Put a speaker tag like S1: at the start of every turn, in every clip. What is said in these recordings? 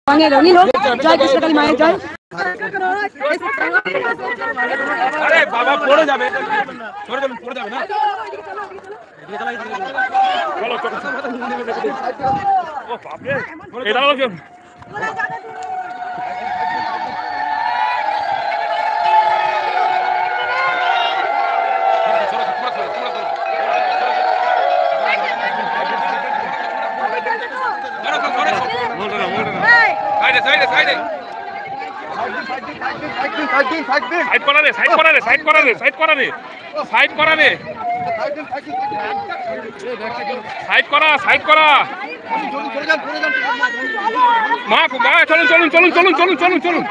S1: রঙিন হোক, জয় কৃষ্ণকালী মায়ের জয়।
S2: আরে বাবা পড়ে যাবে, পড়ে যাবে না। ও বাপরে, এটা হলো কি? সাইড করা রে, সাইড করা রে, সাইড করা রে, সাইড করা রে, সাইড করা রে, সাইড করা, সাইড করা। মা চলুন চলুন চলুন চলুন চলুন চলুন চলুন।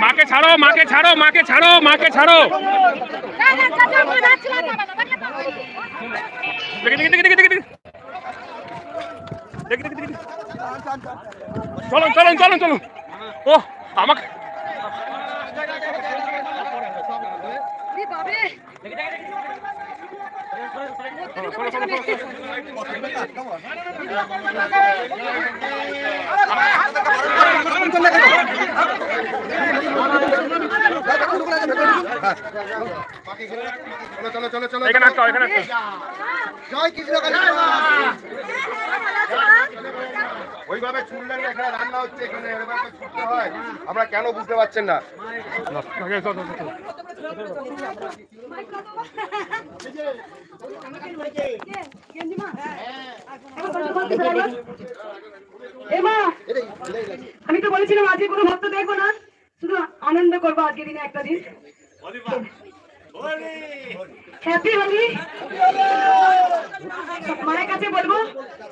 S2: মাকে ছাড়ো, মাকে ছাড়ো, মাকে ছাড়ো, মাকে ছাড়ো। চলুন চলুন চলুন চলুন। ও আমাকে এখানে আসো, এখানে আসো। জয় কৃষ্ণকালী। ওইভাবে ছুটলেন না, এখানে রান্না হচ্ছে, এখানে এভাবে ছুটতে হয়। আমরা কেন বুঝতে পারছেন না?
S1: আমি তো বলেছিলাম আজকে কোনো ভক্ত দেখবো না, শুধু আনন্দ করবো আজকে দিনে একটা দিন। হ্যাপি হোলি। মায়ের কাছে বলবো,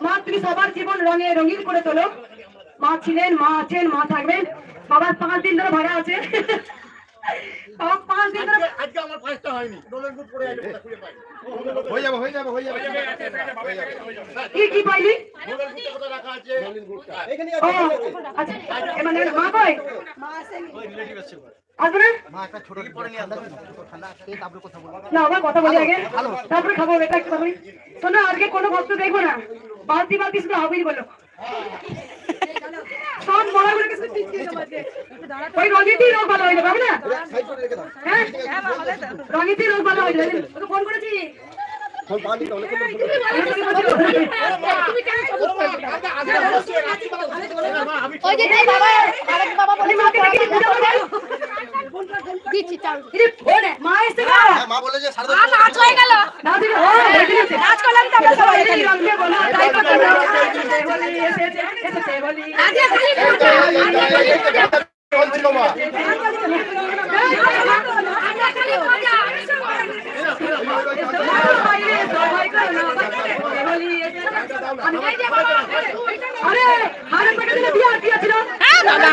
S1: মা তুমি সবার জীবন রঙে রঙিন করে তোলো। মা ছিলেন, মা আছেন, মা থাকবেন। বাবার 5 দিন ধরে ভাড়া আছে। 5 দিন ধরে আজকে আমার 5টা হয়নি। ডোলেনপুর পড়ে আছে, খুলে পাই। হয়ে যাবে, হয়ে যাবে, হয়ে যাবে। কি পাইলি? ডোলেনপুর কোথা রাখা আছে? ডোলেনপুরটা এখানে আছে। আচ্ছা, মানে মা কই? মা আসেনি, ওই রিলেটিভ আছে। আসবে না? মা একটা ছোট পড়ে নিয়ে ঠান্ডা আছে, তারপরে কথা বলবো। না আমার কথা বলি আগে, তারপরে খাবো। এটা একটা বলি শোনো, আজকে কোনো ভক্ত দেখবো না। বালতি বালতি শুধু হবেই বলো। সব মরাগুলো কিছু ঠিক করে সমাজে ওই রঙিতেই রোগ ভালো হয়ে যাবে, হবে না? হ্যাঁ রঙিতেই রোগ ভালো হয়ে যাবে। তোকে ফোন করেছি। ফোন পানি তো অনেক তুমি কেন সবুজ করবে? ওই যে বাবা, আরেক বাবা বলে মাকে কি বুঝা বলে দিচ্ছি চাল। আরে ফোন মা এসে না, মা বলে যে 10:30 নাচ হয়ে গেল। নাচ দিল, নাচ করলাম তো আমরা সবাই এই রঙে বলো, তাই তো বলি এসেছে এসেছে বলি আজকে খালি বলছিল মা। আরে আরে টাকা দিলে বিয়া বিয়া ছিল। হ্যাঁ বাবা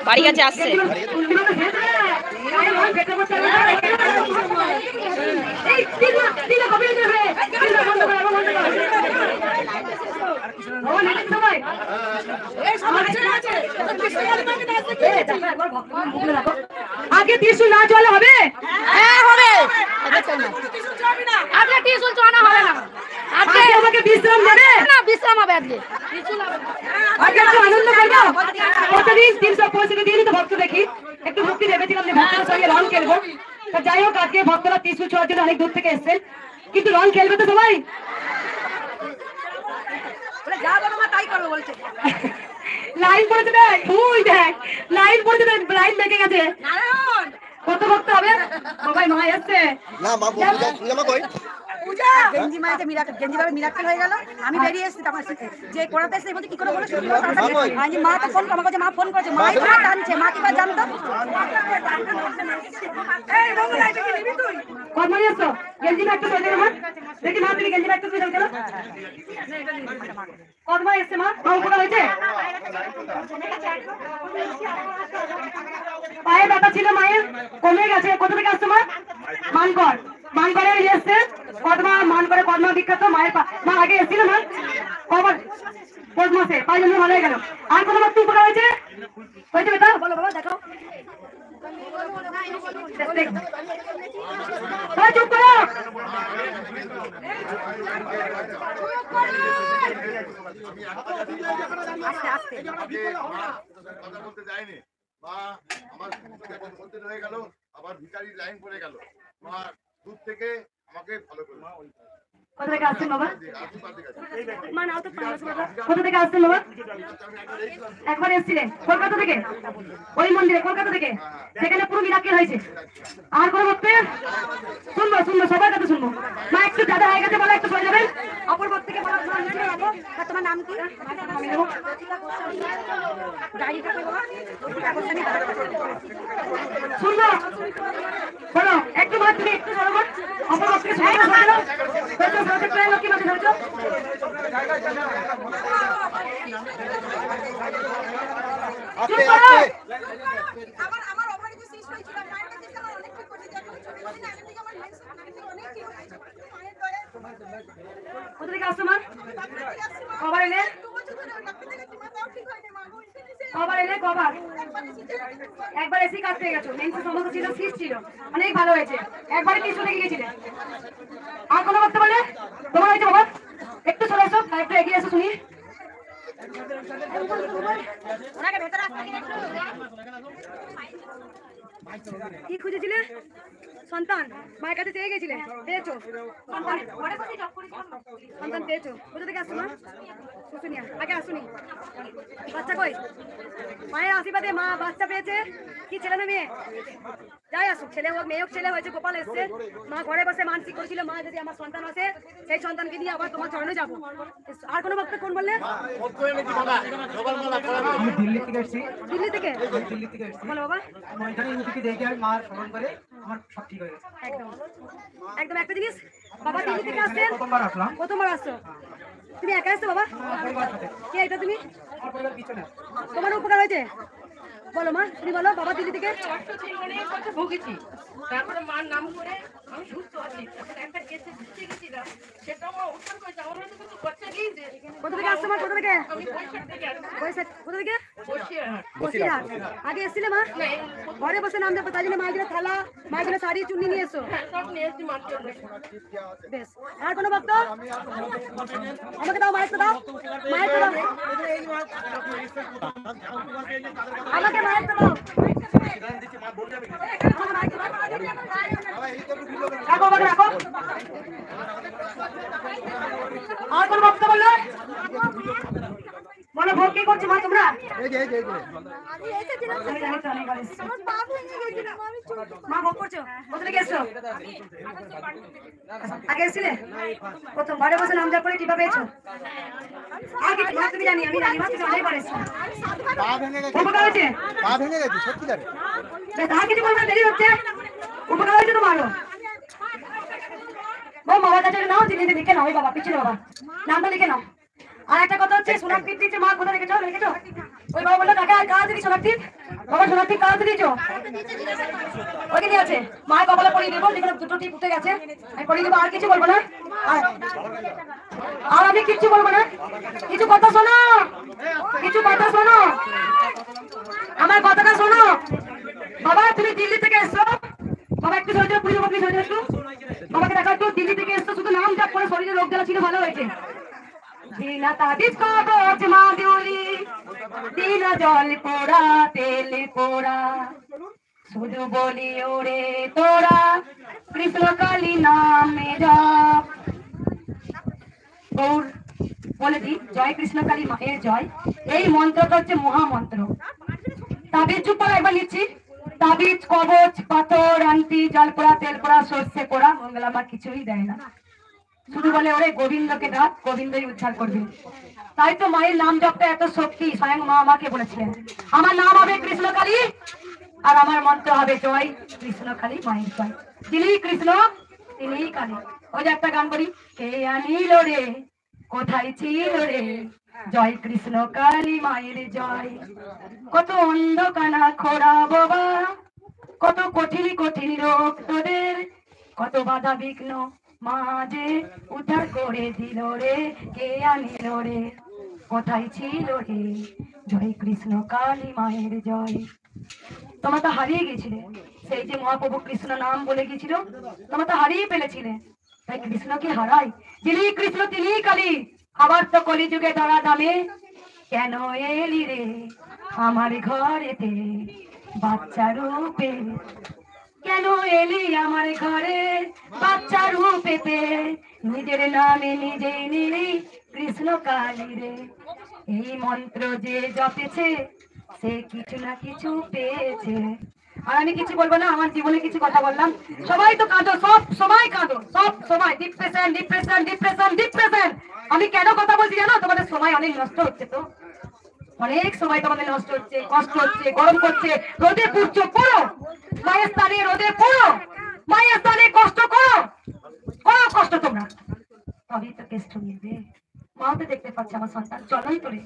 S1: বাড়ি কাছে আসছে। আগে ত্রিশুল না চলে হবে? হ্যাঁ হবে। আজকে ত্রিশুল চড়ানো হবে না, আজকে আমাকে বিশ্রাম দেবে না, বিশ্রাম হবে আজকে। আজকে একটু আনন্দ করবো। কতদিন 365 দিনই তো ভক্ত দেখি, একটু মুক্তি ভেবেছিলাম যে ভক্তের সঙ্গে রং খেলবো। যাই হোক আজকে ভক্তরা ত্রিশুল ছোঁয়ার জন্য অনেক দূর থেকে এসছেন, কিন্তু রং খেলবে তো সবাই। লাইন পড়েছে দেখ, তুই দেখ লাইন পড়েছে দেখ, লাইন দেখে গেছে। কত ভক্ত হবে? সবাই মা এসছে না, মা পূজা মা কই? পূজা গেঞ্জি মায়ের যে মিরাকেল, গেঞ্জি ভাবে মিরাকেল হয়ে গেল। আমি বেরিয়ে এসেছি, তখন যে কোড়াতে এসে বলছে কি করে বলে শুনলো। আমি মা তো ফোন আমাকে, মা ফোন করেছে, মা কি টানছে, মা কি জানতো। এই বন্ধু এটা কি নিবি তুই? কর্মনি আসছো গেঞ্জি একটু সরে দেবে মা দেখি মা তুমি গেঞ্জি একটু সরে দেবে কর্ম এসছে মা মা উপকার হয়েছে পায়ে ব্যথা ছিল মায়ের কমে গেছে কোথা থেকে আসছো মা মানকর মানকরে এসছে কদমা মানকরে কদমা বিখ্যাত মায়ের মা আগে এসেছিল না কবার পৌষ মাসে পাঁচ জন্য ভালো হয়ে গেল আর কোনো মাত্র উপকার হয়েছে হয়েছে বেটা বলো বাবা দেখো চুপ করো আস্তে আস্তে
S2: কথা বলতে যায়নি মা আমার বলতে হয়ে গেল আবার ভিখারি লাইন পড়ে গেল মা দূর থেকে আমাকে ভালো করে
S1: কোথা থেকে আসছেন বাবা মা নাও তো কোথা থেকে আসছেন বাবা একবার এসেছিলেন কলকাতা থেকে ওই মন্দিরে কলকাতা থেকে সেখানে পুরো মিরাক্কেল হয়েছে আর কোনো ভক্ত শুনবো শুনবো সবার কথা শুনবো মা একটু দাদা হয়ে গেছে বলো একটু সরে যাবেন অপর ভক্ত থেকে বলো তোমার নাম কি শুনবো বলো একটু মা তুমি একটু সরো অপর ভক্ত থেকে সবাই সরে যাও লক্ষ্মী মাঝে ধরছো
S3: আমার অপারেশন শেষ হয়েছিল মায়ের কাছে আমার অনেক ঠিক করে দিতে ছোট দিন আগে থেকে আমার হেলথ অনেক ঠিক হয়েছে মায়ের দয়া
S1: কোথা থেকে আসছো মা কবার এলে কবার এলে কবার একবার এসি কাজ পেয়ে গেছো মেন্সের সমস্যা ছিল সিস্ট ছিল অনেক ভালো হয়েছে একবারে কিছু লেগে গেছিলে আর কোনো করতে বলে তোমার হয়েছে বাবা একটু চলে এসো একটু এগিয়ে এসো শুনি কি খুঁজেছিলে সন্তান মায়ের কাছে চেয়ে গেছিলে পেয়েছো সন্তান পেয়েছো কোথা থেকে আসছো মা শুশুনিয়া আগে আসুনি বাচ্চা কই মায়ের আশীর্বাদে মা বাচ্চা পেয়েছে কি ছেলে না মেয়ে যাই আসুক ছেলে হোক মেয়ে হোক ছেলে হয়েছে গোপাল এসছে মা ঘরে বসে মানসিক করেছিল মা যদি আমার সন্তান আসে সেই সন্তানকে নিয়ে আবার তোমার চরণে যাবো আর কোনো ভক্ত কোন বললে
S4: দিল্লি থেকে এসেছি
S1: দিল্লি থেকে
S4: এসেছি
S1: বলো বাবা
S4: ওইখানে ইউটিউবে দেখে আমি মার স্মরণ করে আমার সব ঠিক হয়ে গেছে
S1: একদম একদম একটা জিনিস বাবা দিল্লি থেকে আসছেন
S4: প্রথমবার আসলাম
S1: প্রথমবার আসছো তুমি একা আসছো বাবা
S4: পরিবার সাথে
S1: কে এটা তুমি
S4: আমার পরিবার পিছনে
S1: তোমার উপকার হয়েছে বলো মা তুমি বলো বাবা দিল্লি থেকে
S5: ভুগেছি তারপরে মার নাম করে আমি সুস্থ আছি একটা কেসে ঘুরতে গেছিলাম সেটা আমার উত্তর করেছে আমার হয়তো কিছু বাচ্চা গিয়েছে
S1: কোথা থেকে আসছো মা কোথা থেকে
S5: আমি পয়সা থেকে
S1: কোথা থেকে
S5: বসিরহাট
S1: বসিরহাট আগে এসেছিলে মা ঘরে বসে নাম দেবো তাই জন্য মায়ের থালা মায়ের শাড়ি চুন্নি নিয়ে এসো
S5: সব নিয়ে এসেছি মার জন্য
S1: বেশ আর কোনো ভক্ত আমাকে দাও মায়ের দাও মায়ের দাও আমাকে মায়ের দাও রাখো আমাকে রাখো আর কোন ভক্ত বললো বলো ভোগ কি করছো মা তোমরা মা ভোগ করছো কোথা থেকে এসছো আগে এসেছিলে প্রথম ঘরে বসে নাম জপ করে কিভাবে পেয়েছো আগে মা তুমি জানি আমি জানি মা তুমি অনেকবার এসছো উপকার হয়েছে
S2: পা ভেঙে গেছে সত্যিকারে
S1: আর কিছু বলবে দেরি হচ্ছে উপকার হয়েছে তোমারও বাবার কাছে নাও জিনিস লিখে নাও ওই বাবা পিছনে বাবা নামটা লিখে নাও আর একটা কথা হচ্ছে সোনার টিপ দিচ্ছে মা কোথায় রেখেছো রেখেছো ওই বাবা বললো টাকা কাজ দিবি সোনার টিপ বাবা সোনার টিপ কাজ দিয়েছো ওইকে নিয়ে আছে মায়ের কপালে পরিয়ে দেবো যেখানে দুটো টিপ উঠে গেছে আমি পরিয়ে দেবো আর কিছু বলবো না আর আমি কিচ্ছু বলবো না কিছু কথা শোনো কিছু কথা শোনো আমার কথাটা শোনো বাবা তুমি দিল্লি থেকে এসছো বাবা একটু সরে যাও পুলিশ বাবা সরে যাও একটু বাবাকে দেখা একটু দিল্লি থেকে এসছো শুধু নাম জাপ করে শরীরে রোগ জ্বালা ছিল ভালো হয়েছে দিনা তাবিজ কবচ মা দিউলি দিনা জল পোড়া তেল পোড়া শুধু বলি ওরে তোরা কৃষ্ণ কালী নামে জপ গৌর বলে দি জয় কৃষ্ণ কালী মায়ের জয় এই মন্ত্রটা হচ্ছে মহামন্ত্র তাবিজ চুপ করে একবার নিচ্ছি তাবিজ কবচ পাথর আংটি জল পোড়া তেল পোড়া সর্ষে পোড়া মঙ্গলা মা কিছুই দেয় না শুধু বলে ওরে গোবিন্দকে ডাক গোবিন্দই উদ্ধার করবে তাই তো মায়ের নাম জপটা এত শক্তি স্বয়ং মা আমাকে বলেছিলেন আমার নাম হবে কৃষ্ণকালী আর আমার মন্ত্র হবে জয় কৃষ্ণকালী মায়ের জয় যিনি কৃষ্ণ
S5: তিনি কালী। ওই যে একটা গান করি, কে আনিল রে কোথায় ছিল রে, জয় কৃষ্ণ কালী মায়ের জয়। কত অন্ধকানা খোড়া বাবা, কত কঠিন কঠিন রোগ তোদের, কত বাধা বিঘ্ন মাঝে উদ্ধার করে দিল রে, কে আনিল রে কোথায় ছিল রে, জয় কৃষ্ণ কালী মায়ের জয়। তোমরা তো হারিয়ে গেছিলে, সেই যে মহাপ্রভু কৃষ্ণ নাম বলে গেছিল, তোমরা তো হারিয়ে ফেলেছিলে। তাই কৃষ্ণকে হারাই, যিনি কৃষ্ণ তিনি কালী। আবার তো কলিযুগে ধরা দামে, কেন এলি রে আমার ঘরেতে বাচ্চা রূপে, কেন এলি আমার ঘরে বাচ্চা রূপেতে, নিজের নামে নিজেই নিলি কৃষ্ণ কালী রে। এই মন্ত্র যে জপেছে সে কিছু না কিছু পেয়েছে। আর আমি কিছু বলবো না, আমার জীবনে কিছু কথা বললাম। সবাই তো কাঁদো, সব সময় কাঁদো, সব সময় ডিপ্রেশন ডিপ্রেশন ডিপ্রেশন ডিপ্রেশন। আমি কেন কথা বলছি জানো? তোমাদের সময় অনেক নষ্ট হচ্ছে, তো অনেক সময় তোমাদের নষ্ট হচ্ছে, কষ্ট হচ্ছে, গরম করছে, রোদে পুড়ছো, পড়ো মায়ের স্থানে, রোদে পড়ো মায়ের স্থানে, কষ্ট করো, করো কষ্ট তোমরা, তবেই তো কেষ্ট মিলবে। মাও তো দেখতে পাচ্ছে আমার সন্তান চলই তোলে,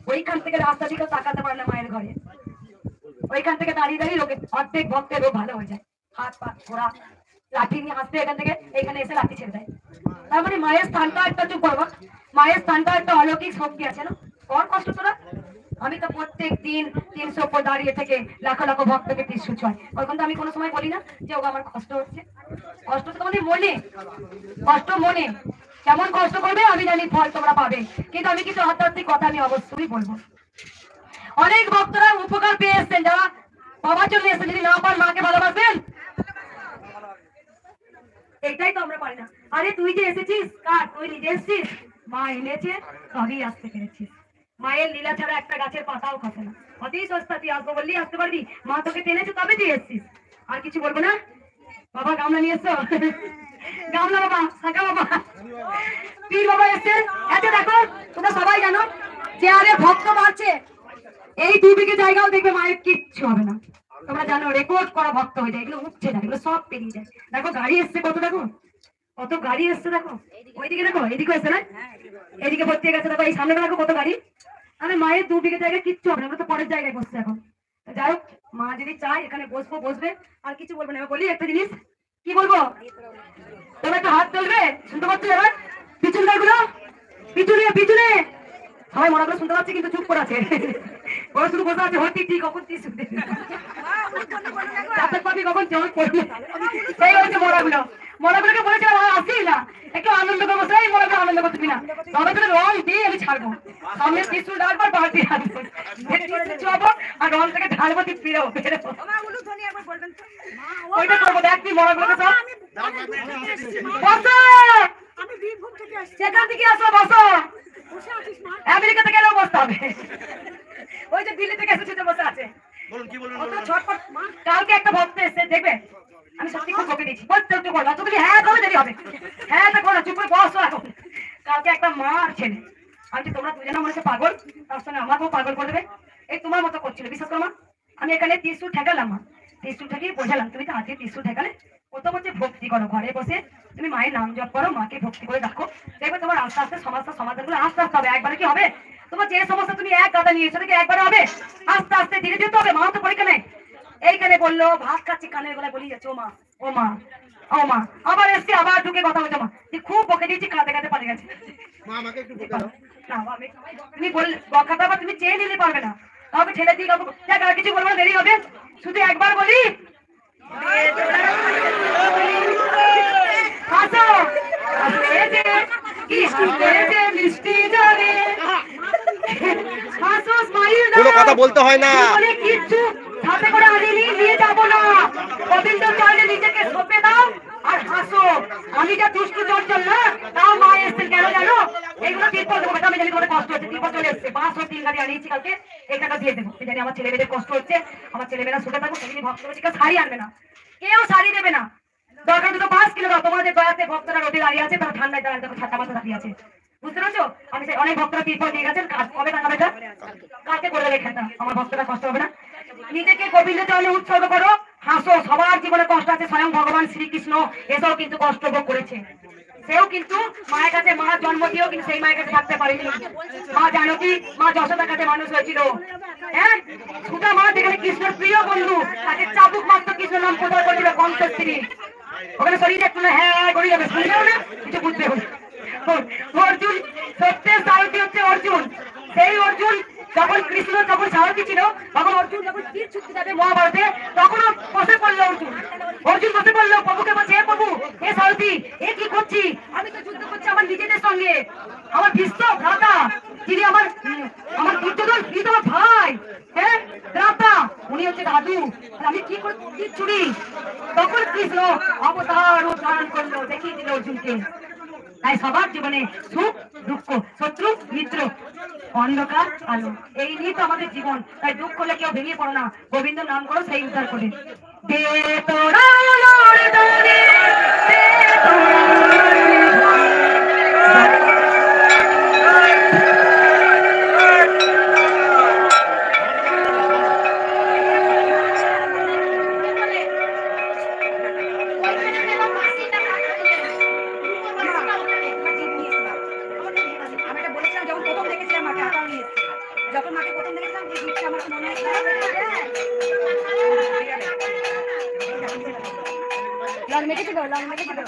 S5: ওইখান থেকে রাস্তা দিকে তাকাতে পারে না মায়ের ঘরে, ওইখান থেকে দাঁড়িয়ে দাঁড়িয়ে লোকে অর্ধেক ভক্তের রোগ ভালো হয়ে যায়, হাত পা ঘোরা, লাঠি নিয়ে আসতে এখান থেকে এখানে এসে লাঠি ছেড়ে দেয়। তার মানে মায়ের স্থানটা একটা, চুপ করবো, মায়ের স্থানটা একটা অলৌকিক শক্তি আছে না, কর কষ্ট তোরা। আমি তো প্রত্যেক দিন 300 উপর দাঁড়িয়ে থেকে লাখো লাখো ভক্তকে টিস্যু ছয়, তখন তো আমি কোনো সময় বলি না যে ওকে আমার কষ্ট হচ্ছে। কষ্ট তো তোমাদের মনে, কষ্ট মনে, কেমন কষ্ট করবে আমি জানি, ফল তোমরা পাবে, কিন্তু আমি কিছু আধ্যাত্মিক কথা আমি অবশ্যই বলবো। অনেক ভক্তরা উপকার পেয়ে এসছেন, যারা বাবার জন্য এসেছেন, যদি না পান মাকে ভালোবাসবেন, এইটাই তো আমরা পারি না। আরে তুই যে এসেছিস, কার তুই নিজে এসেছিস, মা এনেছে তবেই আসতে পেরেছিস। মায়ের লীলা ছাড়া একটা গাছের পাতাও খসে না, অতি সস্তা, তুই আসবো বললি আসতে পারবি, মা তোকে টেনেছে তবে তুই এসেছিস। আর কিছু বলবো না। বাবা গামলা নিয়ে এসছো, গামলা বাবা, শাখা বাবা, পীর বাবা এসছে। এতে দেখো তোমরা সবাই জানো যে আরে ভক্ত বাড়ছে, এই 2 বিঘে জায়গাও দেখবে মায়ের কিচ্ছু হবে না। তোমরা জানো রেকর্ড করা ভক্ত হয়ে যায়, এগুলো উঠছে না, এগুলো সব পেরিয়ে যায়। দেখো গাড়ি এসছে কত, দেখো কত গাড়ি এসছে, দেখো ওইদিকে, দেখো এইদিকে এসছে না, এইদিকে ভর্তি হয়ে গেছে, দেখো এই সামনে দেখো কত গাড়ি। আরে মায়ের 2 বিঘে জায়গায় কিচ্ছু হবে না, আমরা তো পরের জায়গায় বসছে এখন। যাই হোক, মা যদি চায় এখানে বসবো, বসবে, আর কিছু বলবো না। বলি একটা জিনিস, কি বলবো, তোমরা একটু হাত তুলবে, শুনতে পাচ্ছ এবার? পিছনে গুলো, পিছনে পিছনে, সবাই মনে করে শুনতে পাচ্ছে কিন্তু চুপ করে আছে, ওরা শুধু বসে আছে, হতি ঠিক কখন টিস্যু পাবি, কখন জল পড়বে, এই হচ্ছে মরাগুলো। মরাগুলোকে বলেছে আসি না, একটু আনন্দ করবো, সেই মরাগুলো আনন্দ করতে না, তবে তোদের রং দিয়ে আমি ছাড়বো, সামনে টিস্যু ডাকবার বাড়তি আসবো, আর রং থেকে ঢালবো, তুই ফিরেও বেরোবো, ওইটা করবো। দেখ তুই মরাগুলোকে সব বসো, সেখান থেকে আসো, বসো, আমেরিকা থেকে এলেও বসতে হবে, ওই যে দিল্লি থেকে এসেছে বসে আছে। কালকে একটা ভক্ত এসছে, দেখবে আমি সত্যি খুব বকে দিচ্ছি, বলতে একটু করো, তুমি হ্যাঁ করো, দেরি হবে, হ্যাঁ তো করো, চুপ করে বসো এখন। কালকে একটা মা আর ছেলে, আমি তোমরা দুজনে মনে হচ্ছে পাগল, তার সঙ্গে আমাকেও পাগল করে দেবে, এই তোমার মতো করছিল, বিশ্বাস করো মা। আমি এখানে 30 ঠেকালাম, মা 30 ঠেকিয়ে বোঝালাম, তুমি তো হাতে 30 ঠেকালে, ও তো বলছে ভক্তি করো, ঘরে বসে তুমি মায়ের নাম জপ করো, মাকে ভক্তি করে রাখো, দেখবে তোমার আস্তে আস্তে সমস্যার সমাধানগুলো আস্তে আস্তে হবে। একবারে কি হবে? তোমার যে সমস্যা তুমি এক গাদা নিয়েছো নাকি একবারে হবে? আস্তে আস্তে ধীরে ধীরে তো হবে। মা তো পরীক্ষা নেই, এইখানে বললো ভাত খাচ্ছি, কানের গলায় বলি যাচ্ছে ও মা, ও মা, ও মা, আবার এসছি, আবার ঢুকে কথা বলছো, মা খুব বকে দিয়েছি, কাঁদে কাঁদে পালিয়ে গেছে। তুমি বললে বকাটা আবার তুমি চেয়ে নিতে পারবে না, কাউকে ঠেলে দিয়ে কাউকে, দেখ আর কিছু বলবো, দেরি হবে, শুধু একবার বলি, হাসো মিষ্টি জলে, হাসো স্মাইল,
S1: কোনো কথা বলতে হয় না,
S5: কিচ্ছু হাতে করে আনিনি, নিয়ে যাবো না, গোবিন্দ চরণে নিজেকে সঁপে দাও আর হাসো। আমি যা দুষ্টু চঞ্চল না, তাও মা এসছেন, কেন জানো? এইগুলো তিরপল দেবো, আমি জানি তোমাদের কষ্ট হচ্ছে, তিরপল চলে এসছে, 503 গাড়ি আনিয়েছি কালকে, এই টাকা দিয়ে দেবো, জানি আমার ছেলে মেয়েদের কষ্ট হচ্ছে, আমার ছেলে মেয়েরা শুতে থাকবো, সেদিনই ভক্ত কেউ শাড়ি আনবে না, কেউ শাড়ি দেবে না, দরকার দুটো 5 কিলো দাও, তোমাদের দয়াতে ভক্তরা রোদে দাঁড়িয়ে আছে, তারা ঠান্ডায় দাঁড়ায় দেখো, ছাতা মাথা দাঁড়িয়ে আছে, বুঝতে পারছো? আমি অনেক ভক্তরা তিরপল নিয়ে গেছেন, কবে টাকা বেটা কালকে করে রেখে, আমার ভক্তরা কষ্ট হবে না। নিজেকে গোবিন্দ চরণে উৎসর্গ করো, হাসো, সবার জীবনে কষ্ট আছে, স্বয়ং ভগবান শ্রীকৃষ্ণ এসেও কিন্তু কষ্ট ভোগ করেছে। সেও কিন্তু মায়ের কাছে, মা জন্ম দিয়েও কিন্তু সেই মায়ের কাছে থাকতে পারেনি। মা জানকী, মা যশোদার কাছে মানুষ হয়েছিল। হ্যাঁ, সুধা মা যেখানে কৃষ্ণের প্রিয় বন্ধু, তাকে চাবুক মাত্র কৃষ্ণ নাম প্রচার করেছিল কংসের স্ত্রী। ওখানে শরীর একটু না হ্যাঁ গড়িয়ে যাবে, শুনবেও না, কিছু বুঝবে। অর্জুন সত্যের সারথি হচ্ছে অর্জুন। সেই অর্জুন যখন কৃষ্ণ যখন সারথি ছিল, তখন অর্জুন যখন তীর ছুটতে যাবে মহাভারতে, তখনও বসে পড়লো অর্জুন। অর্জুন বসে পড়লো, প্রভুকে বলছে, হে প্রভু, হে সারথি, এ কি করছি? আমি তো যুদ্ধ করছি আমার নিজেদের সঙ্গে। আমার ভীষ্ম ভ্রাতা, যিনি আমার দুর্যোধন, তিনি তো আমার ভাই। হ্যাঁ, ভ্রাতা, উনি হচ্ছে দাদু, আমি কি করে তীর ছুড়ি? তখন কৃষ্ণ অবতার ও ধারণ করলো, দেখিয়ে দিল অর্জুনকে। তাই সবার জীবনে সুখ দুঃখ, শত্রু মিত্র, অন্ধকার আলো, এই নিয়ে তো আমাদের জীবন। তাই দুঃখ হলে কেউ ভেঙে পড়ো না, গোবিন্দ নাম করো, সেই উদ্ধার করে। দে তোরা আলোর দরে, দে তোরা যখন মাকে প্রথম দেখেছিলাম, যে গিফটটা আমার মনে হয়েছিল, লং মেখেছি তো, লং মেখেছি তো।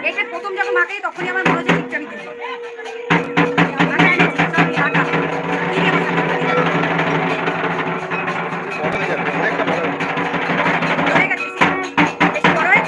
S5: এটা প্রথম যখন মাকে, তখনই আমার মনে হচ্ছে গিফটটা আমি দেবো। সবাই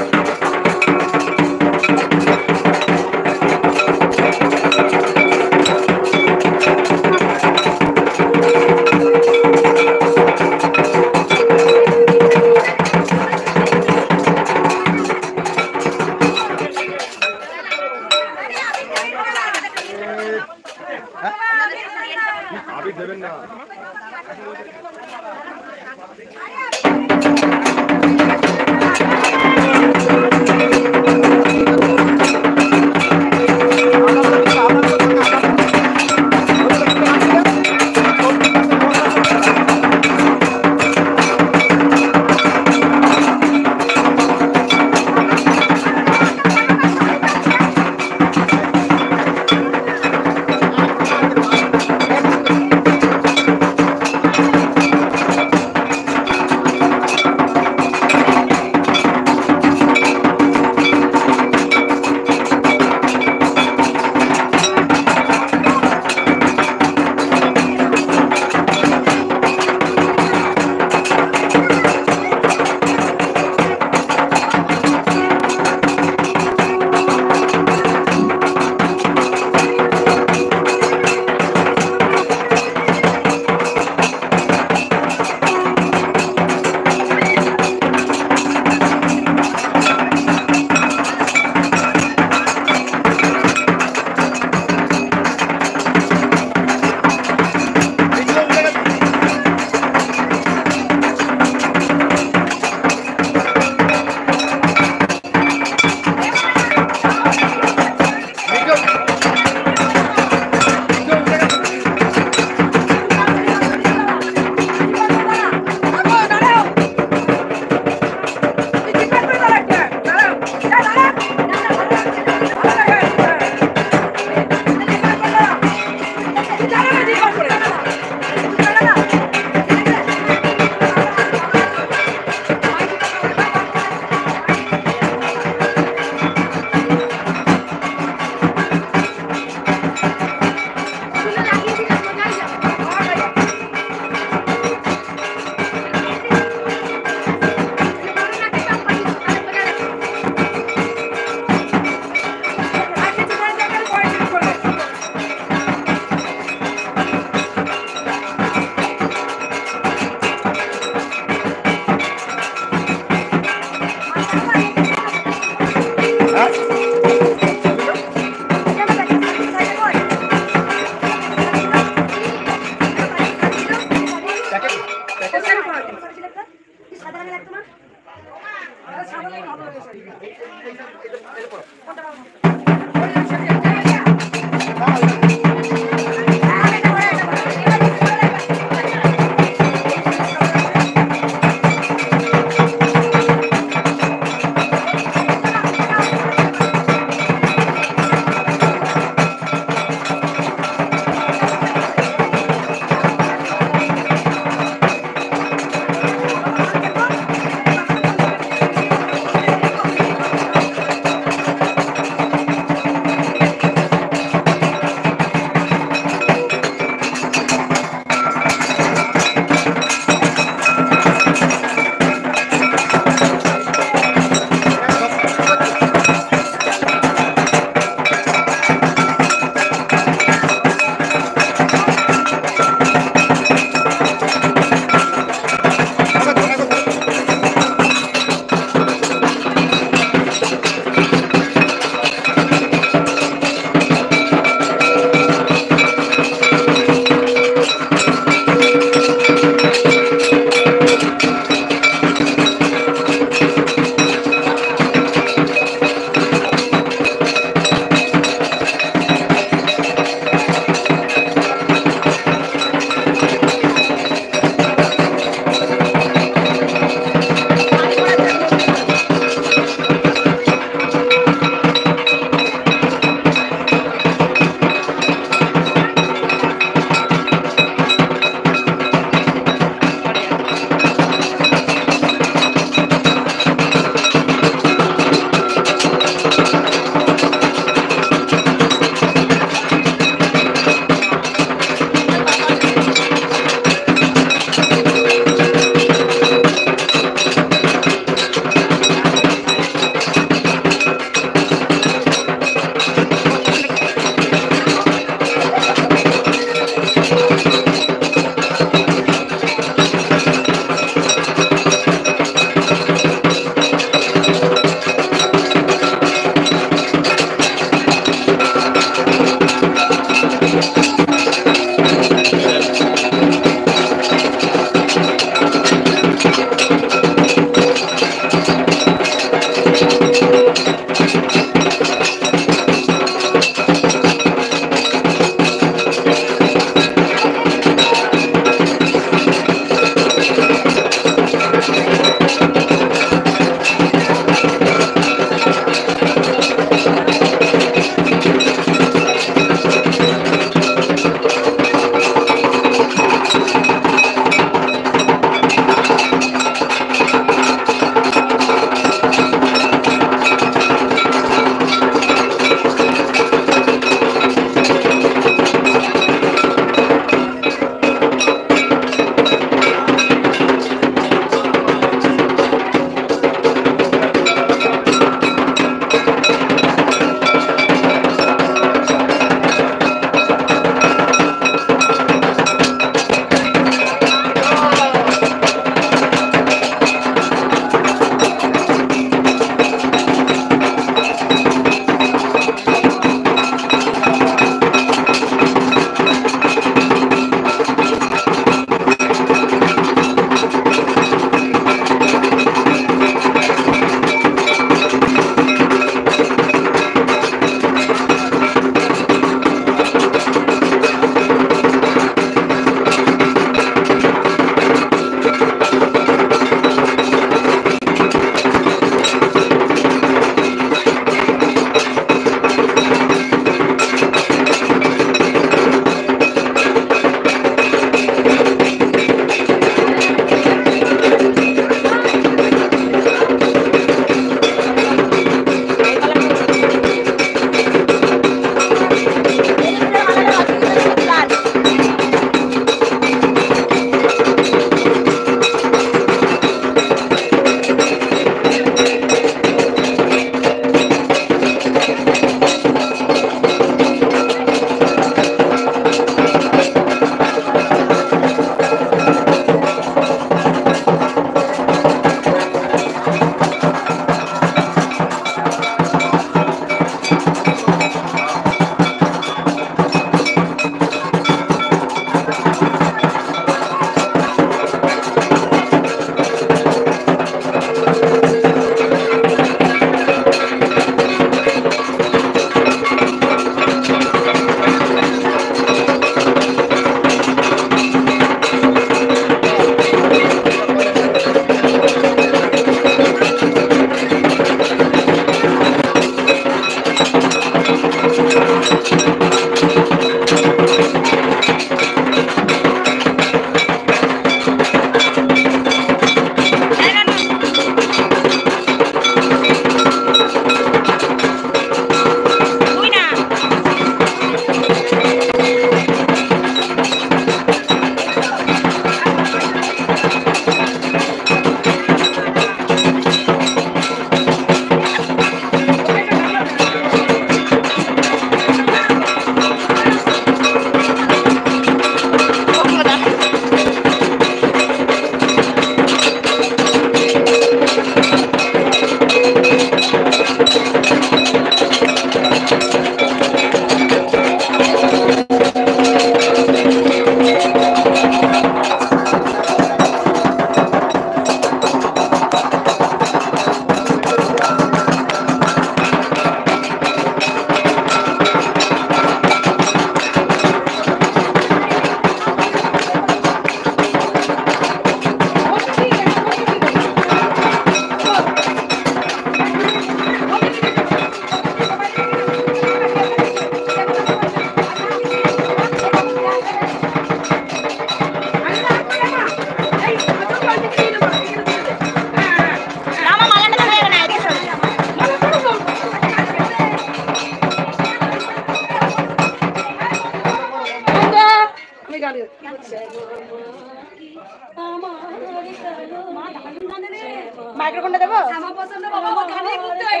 S5: আমার পছন্দ বাবা, আমার গানেই করতে হয়।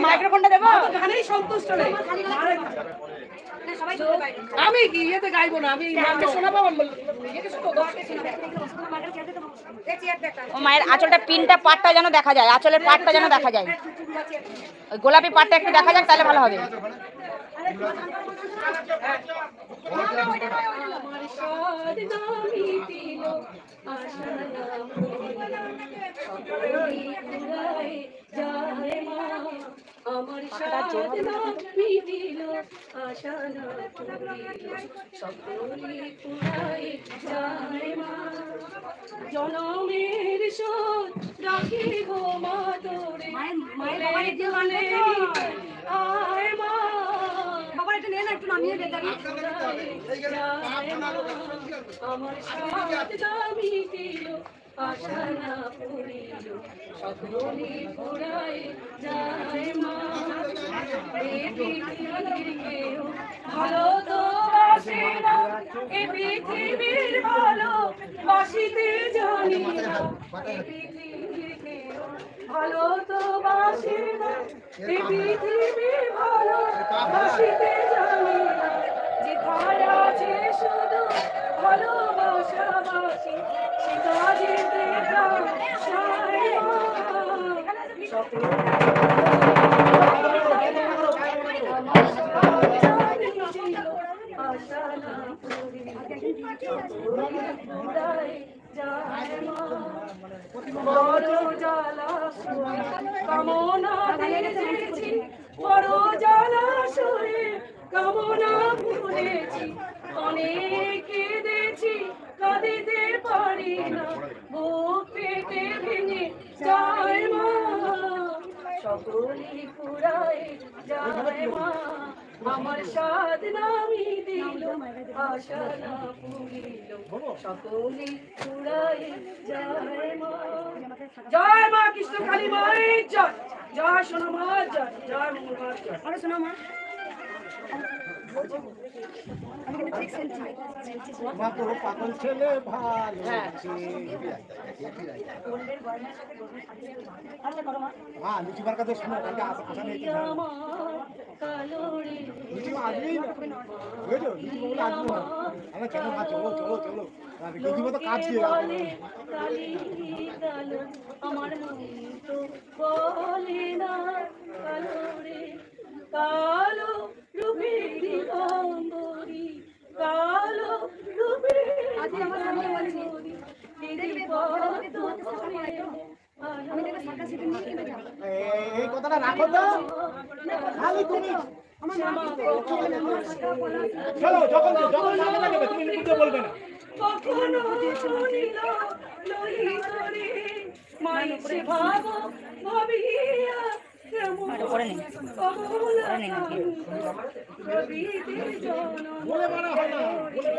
S5: মাইক্রোফোনটা দেবো, গানেই সন্তুষ্ট নেই। সবাই শুনতে পাই। আমি কি এতে গাইবো না, আমি গানটা শোনাবো, একে শুনো, দশকে শোনাবে।
S6: ও মায়ের আঁচলটা পিনটা পাটটা যেন দেখা যায়, আঁচলের পাটটা যেন দেখা যায়, ওই গোলাপি পাটটা একটু দেখা যাক, তাহলে ভালো হবে।
S5: আমার সাধনা মিটিল, আশা না পুরিল, সকলে পুরাই যায় মা। জনমের শোধ রাখি গো মা তোরে, মায়ের জীবনে আয় মা। বাবা এটা নেন, একটু নামিয়ে দে। আমার সাধনা মিটিল, আশা না পুরিল, সকলে পুরাই যায় মা। এই পৃথিবীর কেউ ভালো তো বাসে না, এই পৃথিবীর ভালো বাসিতে জানি না। এই পৃথিবীর কেউ ভালো তো বাসে না, এই পৃথিবীর ভালো বাসিতে জানি না। যেখানে আছে শুধু ভালোবাসাবাসি, সে কাজেতে প্রাণ চায় মা। সকল আশা না পুরিল, পুরাই যায় মা। বড় জলাশয় কামনা দিয়েছি, বড় জলাশয়ে কামনা ভুলেছি, অনেক কেঁদেছি কাঁদিতে পারি না, বুক পেটে ভেঙে যায় মা। সকলে পুরাই যায় মা, আমার সাধনা মিটিল, আশা না পুরিল, সকলে পুরাই যায় মা। জয় মা কৃষ্ণ কালী মায়ের জয়, জয় সোনা মা জয়, জয় মঙ্গল মা জয়। আরে সোনা মা
S1: পাগল ছেলে ভালো মা লুচি বার কাছে শোনো, কালকে আসা নেই লুচি আসবি না, বুঝেছো? লুচি বলে আসবো না, আমরা কেন মা চলো চলো চলো, লুচি মতো কাজ দিয়ে
S5: আমার মন তো বলে না, কালো রে কালো রূপের অম্বরী, কালো রূপের অম্বরী,
S1: এই কথাটা রাখো তো, খালি তুমি চলো, যখন তুমি বুঝতে বলবে না।
S5: কখনো নিল ললিত রে, মাইসে ভাবো ভাবিয়া কেমন কমলা রবিতে জনম
S1: বলে মানা হয় না, বলে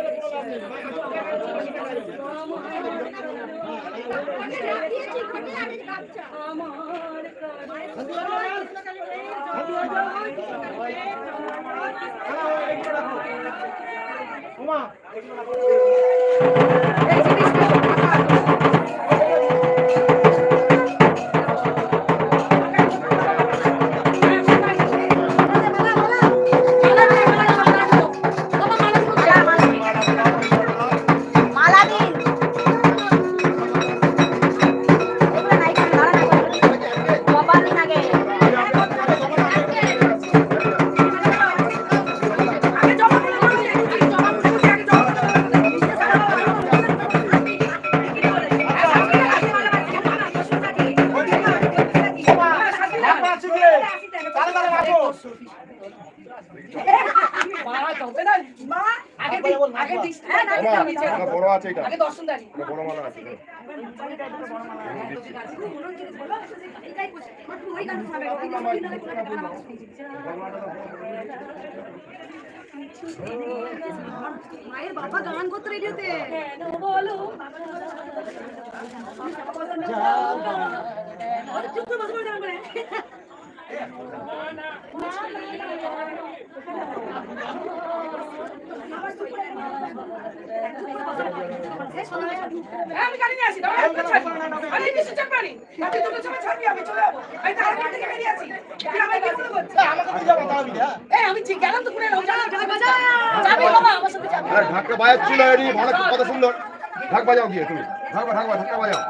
S1: বলে
S2: বড় আছে, এটা বড় মালা আছে।
S3: মায়ের বাবা গান করতে রেডিওতে
S5: বলো
S3: চুপ করে বসে গান করে
S7: আমি গাড়ি নিয়ে আসি দাঁড়া আমি ছাড়বো আরে কিছু চাপ পারি রাতে দুটোর সময় ছাড়বি আমি চলে যাবো আমি তো আগে থেকে বেরিয়ে আছি তুই আমাকে কি বলে বলছিস আমাকে তুই যাবে তাড়াবি না আমি ঠিক গেলাম তো পুরো যাবে বাবা আমার সাথে যাবে
S2: ঢাকা বাজাচ্ছিল এরি ভালো কত সুন্দর ঢাক বাজাও গিয়ে তুমি ঢাক বাজাও